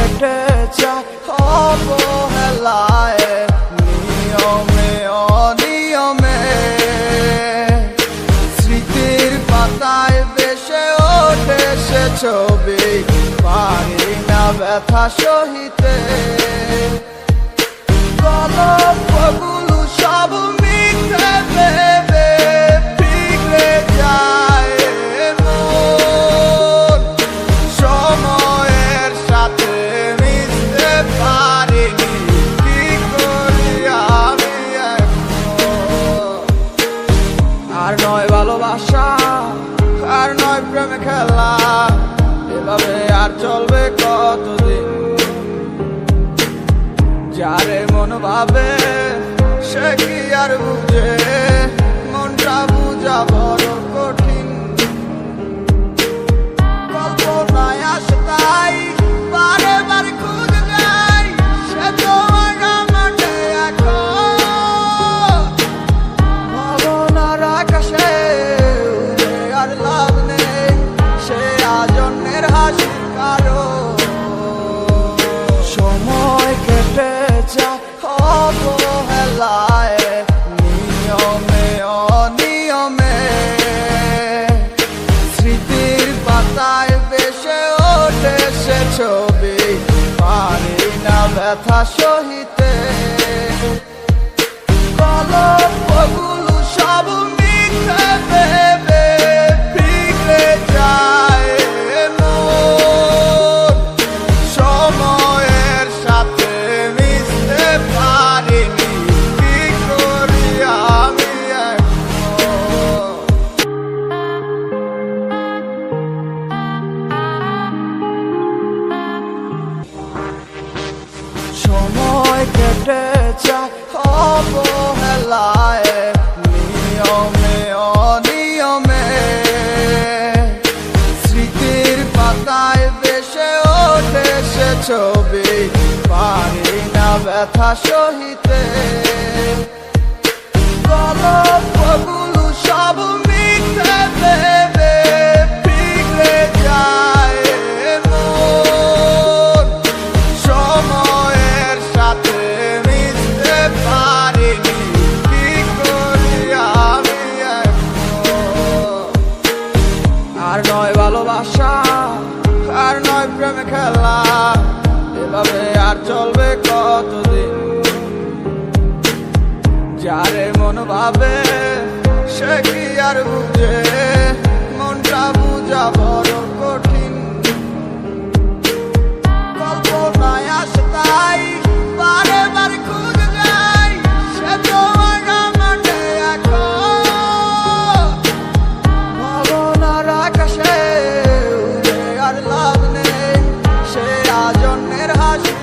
কেটে যায় অবহেলায়, নিয়মে অনিয়মে স্মৃতির পাতায় ভেসে ওঠে সে ছবি, পারি না ব্যথা সহিতে। গল্পগুলো সব মিথ্যে ভেবে বিগড়ে যায় মন, সময়ের সাথে মিশতে পারিনি, কি করি আমি এখন। আর নয় ভালোবাসা, আর নয় প্রেমে খেলা, এভাবে আর চলবে কতদিন। যারে মন ভাবে সে কি আর বুঝে, মনটা বুঝা বড় কঠিন। কল্পনায় আসে তাই বারে বারে খুঁজে যাই, সে তো মাঠে এখন। ভাবনার আকাশে উড়ে আর লাভ নেই, সে আজ অন্যের হাসির কারণ। সময় কেটে যায় অবহেলায়, নিয়মে অনিয়মে স্মৃতির পাতায় ভেসে ওঠে সে ছবি, পারি না ব্যথা সহিতে। গল্পগুলো সব মিথ্যে ভেবে বিগড়ে যায় মন, সময়ের সাথে মিশতে পারিনি, কি করি আমি এখন। সময় কেটে যায় অবহেলায়, নিয়মে অনিয়মে স্মৃতির পাতায় ভেসে ওঠে সে ছবি, পারি না ব্যথা সহিতে। গল্পগুলো সব মিথ্যে ভেবে বিগড়ে যায় মন, সময়ের সাথে মিশতে পারিনি, কি করি আমি এখন। আর নয় ভালোবাসা, আর নয় প্রেমে খেলা, এভাবে আর চলবে কতদিন। যারে মন ভাবে সে কি আর বুঝে, মনটা বুঝা বড় কঠিন। কল্পনায় আসে তাই বারে বারে খুঁজে যাই, সে তো মাঠে এখন। ভাবনার আকাশে উড়ে আর লাভ নেই, সে আজ অন্যের হাসি